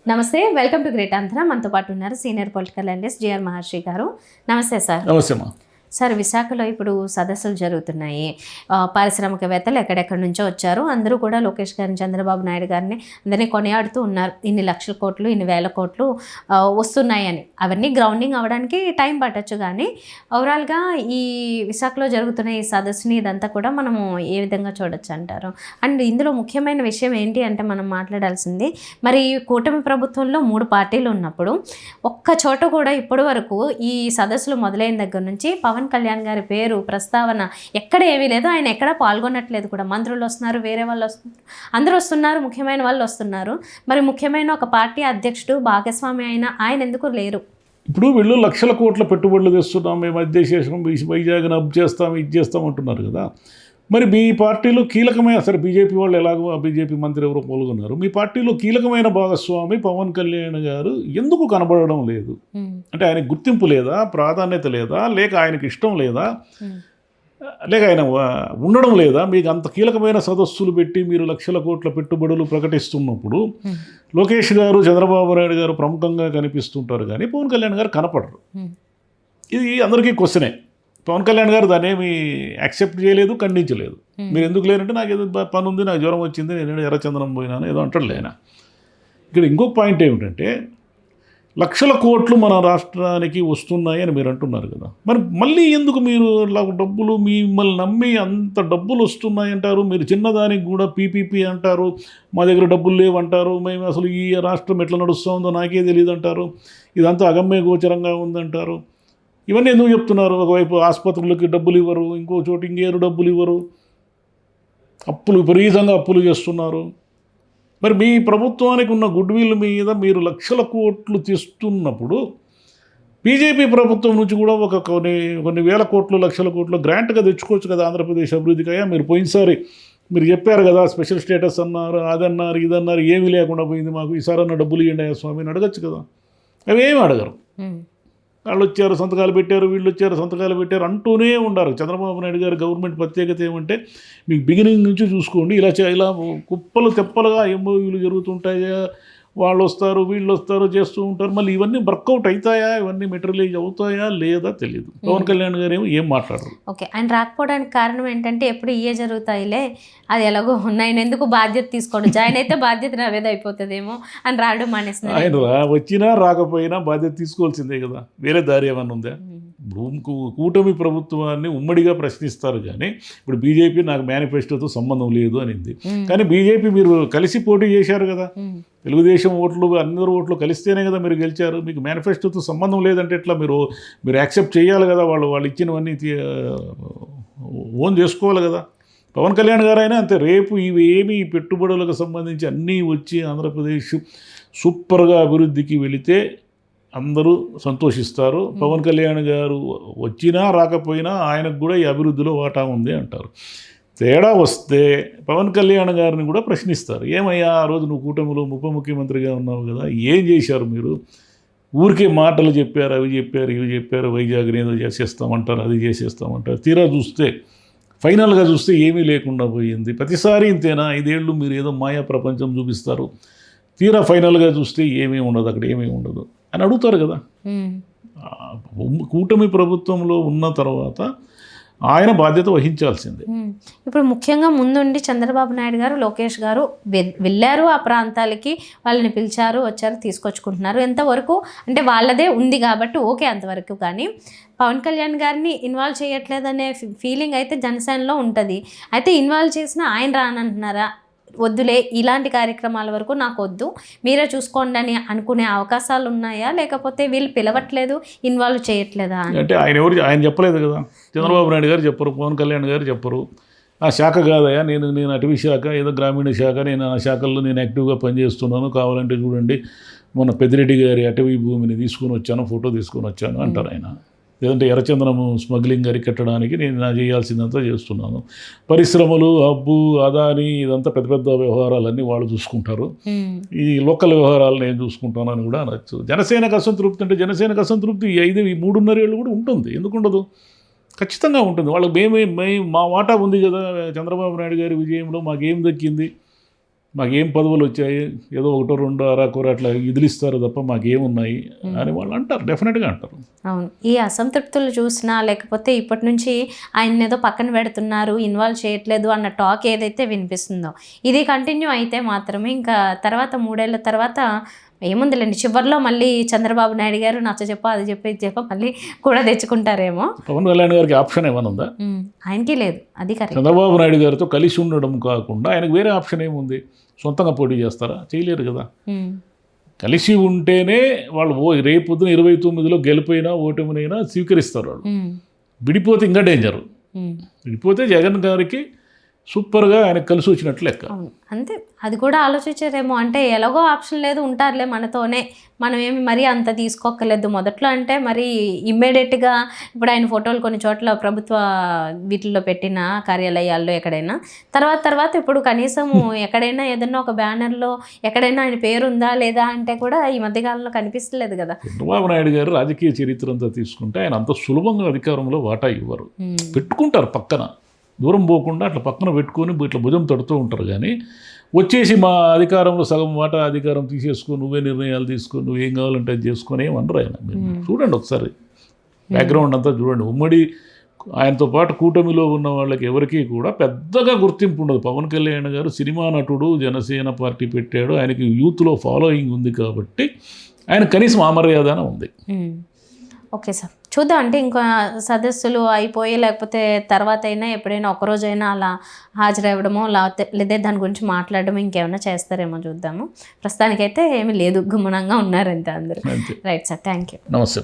నమస్తే, welcome to great Andhra. మనతో పాటు ఉన్నారు సీనియర్ పొలిటికల్ అనలిస్ట్ జిఆర్ మహర్షి గారు. నమస్తే సార్. నమస్తే అమ్మా. సార్, విశాఖలో ఇప్పుడు సదస్సులు జరుగుతున్నాయి. పారిశ్రామికవేత్తలు ఎక్కడెక్కడి నుంచో వచ్చారు. అందరూ కూడా లోకేష్ గారిని, చంద్రబాబు నాయుడు గారిని అందరినీ కొనియాడుతూ ఉన్నారు. ఇన్ని లక్షల కోట్లు, ఇన్ని వేల కోట్లు వస్తున్నాయని. అవన్నీ గ్రౌండింగ్ అవ్వడానికి టైం పట్టచ్చు. కానీ ఓవరాల్గా ఈ విశాఖలో జరుగుతున్న ఈ సదస్సుని ఇదంతా కూడా మనము ఏ విధంగా చూడొచ్చు అంటారు? అండ్ ఇందులో ముఖ్యమైన విషయం ఏంటి అంటే మనం మాట్లాడాల్సింది, మరి కూటమి ప్రభుత్వంలో 3 పార్టీలు ఉన్నప్పుడు ఒక్క చోట కూడా ఇప్పటి వరకు ఈ సదస్సులు మొదలైన దగ్గర నుంచి పవన్ కళ్యాణ్ గారి పేరు ప్రస్తావన ఎక్కడ ఏమీ లేదు. ఆయన ఎక్కడ పాల్గొనట్లేదు కూడా. మంత్రులు వస్తున్నారు, వేరే వాళ్ళు వస్తున్నారు, అందరూ వస్తున్నారు, ముఖ్యమైన వాళ్ళు వస్తున్నారు. మరి ముఖ్యమైన ఒక పార్టీ అధ్యక్షుడు భాగస్వామి అయిన ఆయన ఎందుకు లేరు? ఇప్పుడు వీళ్ళు లక్షల కోట్ల పెట్టుబడులు తెస్తున్నాం, మేము అది చేసేసాం, వైజాగ్ని అప్ చేస్తాం, ఇది చేస్తాం అంటున్నారు కదా. మరి మీ పార్టీలో కీలకమైన, సరే బీజేపీ వాళ్ళు ఎలాగో ఆ బీజేపీ మంత్రి ఎవరో పాల్గొన్నారు, మీ పార్టీలో కీలకమైన భాగస్వామి పవన్ కళ్యాణ్ గారు ఎందుకు కనబడడం లేదు? అంటే ఆయనకు గుర్తింపు లేదా, ప్రాధాన్యత లేదా, లేక ఆయనకి ఇష్టం లేదా, లేక ఆయన ఉండడం లేదా? మీకు అంత కీలకమైన సదస్సులు పెట్టి మీరు లక్షల కోట్ల పెట్టుబడులు ప్రకటిస్తున్నప్పుడు లోకేష్ గారు, చంద్రబాబు నాయుడు గారు ప్రముఖంగా కనిపిస్తుంటారు, కానీ పవన్ కళ్యాణ్ గారు కనపడరు. ఇది అందరికీ క్వశ్చనే. పవన్ కళ్యాణ్ గారు దాన్ని ఏమి యాక్సెప్ట్ చేయలేదు, ఖండించలేదు. మీరు ఎందుకు లేరంటే నాకు ఏదో పని ఉంది, నాకు జ్వరం వచ్చింది, నేను ఎర్రచందనం పోయినాను ఏదో అంటాడు లేనా. ఇక్కడ ఇంకొక పాయింట్ ఏమిటంటే, లక్షల కోట్లు మన రాష్ట్రానికి వస్తున్నాయి అని మీరు అంటున్నారు కదా. మరి మళ్ళీ ఎందుకు మీరు డబ్బులు మిమ్మల్ని నమ్మి అంత డబ్బులు వస్తున్నాయి అంటారు? మీరు చిన్నదానికి కూడా పీపీపీ అంటారు, మా దగ్గర డబ్బులు లేవంటారు, మేము అసలు ఈ రాష్ట్రం ఎట్లా నడుస్తుందో నాకే తెలియదు అంటారు, ఇదంతా అగమ్య గోచరంగా ఉందంటారు. ఇవన్నీ ఎందుకు చెప్తున్నారు? ఒకవైపు ఆసుపత్రులకి డబ్బులు ఇవ్వరు, ఇంకో చోటు ఇంకేరు డబ్బులు ఇవ్వరు, అప్పులు విపరీతంగా అప్పులు చేస్తున్నారు. మరి మీ ప్రభుత్వానికి ఉన్న గుడ్ విల్ మీద మీరు లక్షల కోట్లు తెస్తున్నప్పుడు బీజేపీ ప్రభుత్వం నుంచి కూడా కొన్ని వేల కోట్లు, లక్షల కోట్లు గ్రాంట్గా తెచ్చుకోవచ్చు కదా ఆంధ్రప్రదేశ్ అభివృద్ధికి. అయ్యా మీరు పోయినసారి మీరు చెప్పారు కదా, స్పెషల్ స్టేటస్ అన్నారు, అదన్నారు, ఇదన్నారు, ఏమీ లేకుండా పోయింది మాకు, ఈసారి అన్న డబ్బులు ఇవ్వండి అయ్యా స్వామిని అడగచ్చు కదా. అవి ఏమి అడగరు. వాళ్ళు వచ్చారు సంతకాలు పెట్టారు, వీళ్ళు వచ్చారు సంతకాలు పెట్టారు అంటూనే ఉండారు. చంద్రబాబు నాయుడు గారి గవర్నమెంట్ ప్రత్యేకత ఏమంటే, మీకు బిగినింగ్ నుంచి చూసుకోండి, ఇలా కుప్పలు తెప్పలుగా ఎంఓయూలు జరుగుతుంటాయా, వాళ్ళు వస్తారు వీళ్ళు వస్తారు చేస్తూ ఉంటారు. మళ్ళీ ఇవన్నీ వర్కౌట్ అవుతాయా, ఇవన్నీ మెటీరియలైజ్ అవుతాయా లేదా తెలియదు. పవన్ కళ్యాణ్ గారు ఏం మాట్లాడరు. ఓకే, ఆయన రాకపోవడానికి కారణం ఏంటంటే ఎప్పుడు ఇవే జరుగుతాయిలే, అది ఎలాగో ఆయన ఎందుకు బాధ్యత తీసుకోండి, జాయిన్ అయితే బాధ్యత నావేదో అయిపోతుందేమో అని రావడం మానేస్తున్నారు. ఆయన వచ్చినా రాకపోయినా బాధ్యత తీసుకోవాల్సిందే కదా, వేరే దారి ఏమన్నా ఉందా? కూటమి ప్రభుత్వాన్ని ఉమ్మడిగా ప్రశ్నిస్తారు, కానీ ఇప్పుడు బీజేపీ నాకు మేనిఫెస్టోతో సంబంధం లేదు అనింది. కానీ బీజేపీ మీరు కలిసి పోటీ చేశారు కదా, తెలుగుదేశం ఓట్లు అందరూ ఓట్లు కలిస్తేనే కదా మీరు గెలిచారు. మీకు మేనిఫెస్టోతో సంబంధం లేదంటే ఎట్లా? మీరు యాక్సెప్ట్ చేయాలి కదా, వాళ్ళు ఇచ్చినవన్నీ ఓన్ చేసుకోవాలి కదా. పవన్ కళ్యాణ్ గారు అయినా అంతే. రేపు ఇవేమి పెట్టుబడులకు సంబంధించి అన్నీ వచ్చి ఆంధ్రప్రదేశ్ సూపర్గా అభివృద్ధికి వెళితే అందరూ సంతోషిస్తారు. పవన్ కళ్యాణ్ గారు వచ్చినా రాకపోయినా ఆయనకు కూడా ఈ అభివృద్ధిలో వాటా ఉంది అంటారు. తేడా వస్తే పవన్ కళ్యాణ్ గారిని కూడా ప్రశ్నిస్తారు. ఏమయ్యా, ఆ రోజు నువ్వు కూటమిలో ఉప ముఖ్యమంత్రిగా ఉన్నావు కదా, ఏం చేశారు మీరు? ఊరికే మాటలు చెప్పారు, అవి చెప్పారు, ఇవి చెప్పారు, వైజాగ్ని ఏదో చేసేస్తామంటారు, అది చేసేస్తామంటారు. తీరా చూస్తే ఫైనల్గా చూస్తే ఏమీ లేకుండా పోయింది. ప్రతిసారి ఇంతేనా? 5 ఏళ్ళు మీరు ఏదో మాయా ప్రపంచం చూపిస్తారు, తీరా ఫైనల్గా చూస్తే ఏమీ ఉండదు, అక్కడ ఏమీ ఉండదు అని అడుగుతారు కదా. కూటమి ప్రభుత్వంలో ఉన్న తర్వాత ఆయన బాధ్యత వహించాల్సిందే. ఇప్పుడు ముఖ్యంగా ముందుండి చంద్రబాబు నాయుడు గారు, లోకేష్ గారు వెళ్ళారు ఆ ప్రాంతాలకి, వాళ్ళని పిలిచారు, వచ్చారు, తీసుకొచ్చుకుంటున్నారు. ఎంతవరకు అంటే వాళ్ళదే ఉంది కాబట్టి ఓకే అంతవరకు. కానీ పవన్ కళ్యాణ్ గారిని ఇన్వాల్వ్ చేయట్లేదనే ఫీలింగ్ అయితే జనసేనలో ఉంటుంది. అయితే ఇన్వాల్వ్ చేసినా ఆయన రానంటున్నారా? వద్దులే, ఇలాంటి కార్యక్రమాల వరకు నాకు వద్దు, మీరే చూసుకోండి అని అనుకునే అవకాశాలు ఉన్నాయా? లేకపోతే వీళ్ళు పిలవట్లేదు, ఇన్వాల్వ్ చేయట్లేదా అంటే ఆయన చెప్పలేదు కదా. చంద్రబాబు నాయుడు గారు చెప్పరు, పవన్ కళ్యాణ్ గారు చెప్పరు. ఆ శాఖ కాదయా, నేను అటవీ శాఖ, ఏదో గ్రామీణ శాఖ, నేను ఆ శాఖల్లో నేను యాక్టివ్గా పనిచేస్తున్నాను, కావాలంటే చూడండి మొన్న పెద్దిరెడ్డి గారి అటవీ భూమిని తీసుకొని వచ్చాను, ఫోటో తీసుకొని వచ్చాను అంటారు ఆయన. లేదంటే ఎర్రచందనము స్మగ్లింగ్ అరికట్టడానికి నేను చేయాల్సిందంతా చేస్తున్నాను. పరిశ్రమలు, హబ్బు, అదాని, ఇదంతా పెద్ద పెద్ద వ్యవహారాలన్నీ వాళ్ళు చూసుకుంటారు, ఈ లోకల్ వ్యవహారాలు నేను చూసుకుంటాను అని కూడా అనొచ్చు. జనసేనకు అసంతృప్తి అంటే జనసేనకు అసంతృప్తి 3.5 ఏళ్ళు కూడా ఉంటుంది. ఎందుకుండదు? ఖచ్చితంగా ఉంటుంది. వాళ్ళకి మా వాటా ఉంది కదా, చంద్రబాబు నాయుడు గారి విజయంలో మాకేం దక్కింది, మాకేం పదవులు వచ్చాయి, ఏదో ఒకటో రెండో అరాకొర అట్లా ఇదిలిస్తారు తప్ప మాకేమున్నాయి అని వాళ్ళు అంటారు, డెఫినెట్గా అంటారు. అవును. ఈ అసంతృప్తులు చూసినా లేకపోతే ఇప్పటి నుంచి ఆయన ఏదో పక్కన పెడుతున్నారు, ఇన్వాల్వ్ చేయట్లేదు అన్న టాక్ ఏదైతే వినిపిస్తుందో ఇది కంటిన్యూ అయితే మాత్రమే ఇంకా తర్వాత 3 ఏళ్ల తర్వాత ఏముందిలేండి, చివరిలో మళ్ళీ చంద్రబాబు నాయుడు గారు నచ్చ చెప్ప అది చెప్పి ఇది చెప్ప మళ్ళీ కూడా తెచ్చుకుంటారేమో. పవన్ కళ్యాణ్ గారికి ఆప్షన్ ఏమైనా ఉందా? ఆయనకి లేదు, అది కరెక్ట్. చంద్రబాబు నాయుడు గారితో కలిసి ఉండడం కాకుండా ఆయనకు వేరే ఆప్షన్ ఏముంది? సొంతంగా పోటీ చేస్తారా? చేయలేరు కదా. కలిసి ఉంటేనే వాళ్ళు రేపు పొద్దున 29లో గెలిపోయినా ఓటమినైనా స్వీకరిస్తారు వాళ్ళు. విడిపోతే ఇంకా డేంజరు. విడిపోతే జగన్ గారికి సూపర్గా ఆయనకు కలిసి వచ్చినట్లు లెక్క. అంతే, అది కూడా ఆలోచించారేమో. అంటే ఎలాగో ఆప్షన్ లేదు, ఉంటారులే మనతోనే, మనం ఏమి మరీ అంత తీసుకోక్కర్లేదు. మొదట్లో అంటే మరి ఇమ్మీడియట్గా ఇప్పుడు ఆయన ఫోటోలు కొన్ని చోట్ల ప్రభుత్వ వీటిల్లో పెట్టిన కార్యాలయాల్లో ఎక్కడైనా, తర్వాత ఇప్పుడు కనీసం ఎక్కడైనా ఏదన్నా ఒక బ్యానర్లో ఎక్కడైనా ఆయన పేరు ఉందా లేదా అంటే కూడా ఈ మధ్యకాలంలో కనిపిస్తలేదు కదా. చంద్రబాబు నాయుడు గారు రాజకీయ చరిత్ర అంతా తీసుకుంటే ఆయన అంత సులభంగా అధికారంలో వాటా ఇవ్వరు. పెట్టుకుంటారు పక్కన, దూరం పోకుండా అట్లా పక్కన పెట్టుకొని ఇట్లా భుజం తడుతూ ఉంటారు. కానీ వచ్చేసి మా అధికారంలో సగం వాటా అధికారం తీసేసుకో, నువ్వే నిర్ణయాలు తీసుకో, నువ్వేం కావాలంటే అది చేసుకొని ఏమనరు ఆయన. చూడండి ఒకసారి బ్యాక్గ్రౌండ్ అంతా చూడండి. ఉమ్మడి ఆయనతో పాటు కూటమిలో ఉన్న వాళ్ళకి ఎవరికీ కూడా పెద్దగా గుర్తింపు ఉండదు. పవన్ కళ్యాణ్ గారు సినిమా నటుడు, జనసేన పార్టీ పెట్టాడు, ఆయనకి యూత్లో ఫాలోయింగ్ ఉంది కాబట్టి ఆయన కనీసం అమర్యాదన ఉంది. ఓకే సార్, చూద్దాం. అంటే ఇంకా సదస్సులు అయిపోయి లేకపోతే తర్వాత అయినా ఎప్పుడైనా ఒకరోజైనా అలా హాజరవ్వడమో లేదా దాని గురించి మాట్లాడడం ఇంకేమైనా చేస్తారేమో చూద్దాము. ప్రస్తుతానికైతే ఏమీ లేదు, గుమ్మనంగా ఉన్నారంతే అందరూ. Right sir, thank you. నమస్తే.